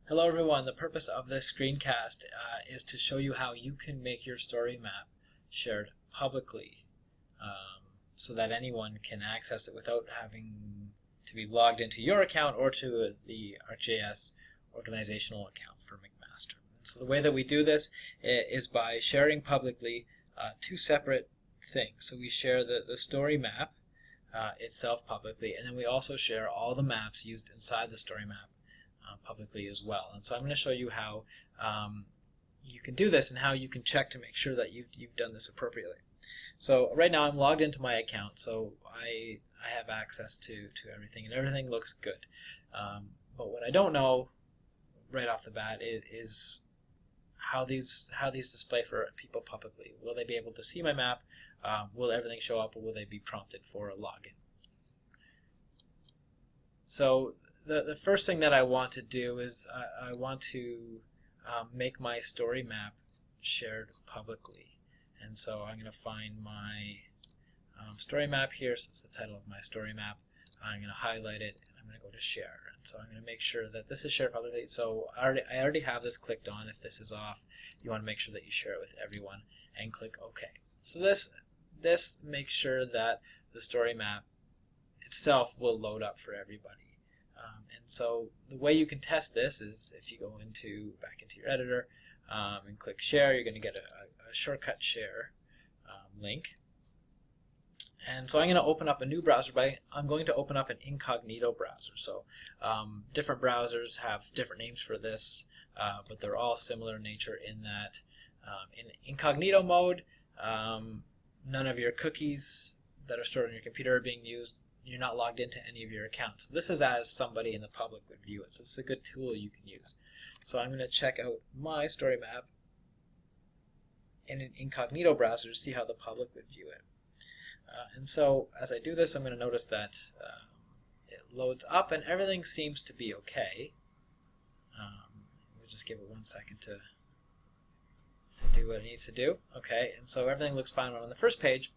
Hello everyone, the purpose of this screencast is to show you how you can make your story map shared publicly so that anyone can access it without having to be logged into your account or to the ArcGIS organizational account for McMaster. And so the way that we do this is by sharing publicly two separate things. So we share the story map itself publicly, and then we also share all the maps used inside the story map publicly as well. And so I'm going to show you how you can do this and how you can check to make sure that you've done this appropriately. So right now I'm logged into my account, so I have access to everything, and everything looks good. But what I don't know right off the bat is how these display for people publicly. Will they be able to see my map? Will everything show up, or will they be prompted for a login? So the first thing that I want to do is I want to make my story map shared publicly. And so I'm going to find my story map here. So it's the title of my story map. I'm going to highlight it, and I'm going to go to share. And so I'm going to make sure that this is shared publicly. So I already have this clicked on. If this is off, you want to make sure that you share it with everyone and click OK. So this makes sure that the story map itself will load up for everybody. And so the way you can test this is if you go back into your editor and click share, you're going to get a shortcut share link. And so I'm going to open up a new browser I'm going to open up an Incognito browser. So different browsers have different names for this, but they're all similar in nature in that in Incognito mode, none of your cookies that are stored on your computer are being used. You're not logged into any of your accounts. So this is as somebody in the public would view it. So it's a good tool you can use. So I'm going to check out my story map in an Incognito browser to see how the public would view it. And so as I do this, I'm going to notice that it loads up and everything seems to be okay. We'll just give it 1 second to do what it needs to do. Okay, and so everything looks fine on the first page.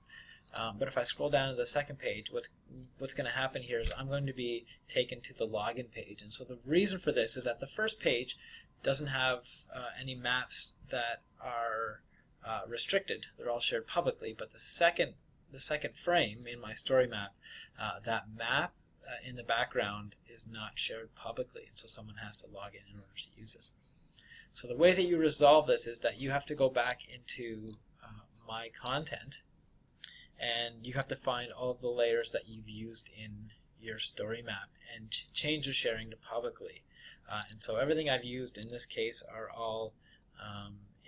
But if I scroll down to the second page, what's going to happen here is I'm going to be taken to the login page. And so the reason for this is that the first page doesn't have any maps that are restricted. They're all shared publicly. But the second frame in my story map, that map in the background is not shared publicly. And so someone has to log in order to use this. So the way that you resolve this is that you have to go back into My Content, and you have to find all of the layers that you've used in your story map and change the sharing to publicly. And so everything I've used in this case are all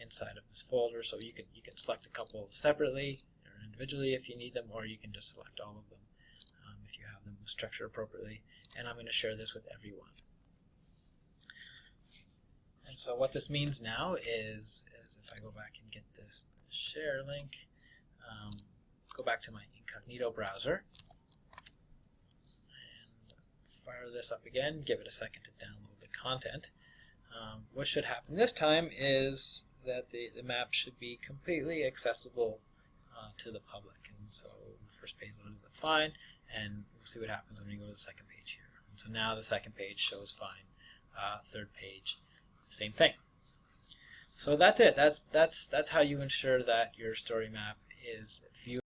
inside of this folder. So you can select a couple separately or individually if you need them, or you can just select all of them if you have them structured appropriately. And I'm going to share this with everyone. And so what this means now is if I go back and get this share link, go back to my Incognito browser and fire this up again, give it a second to download the content. What should happen this time is that the map should be completely accessible to the public. And so the first page loads up fine, and we'll see what happens when we go to the second page here. And so now the second page shows fine. Third page, same thing. So that's it. That's how you ensure that your story map is viewable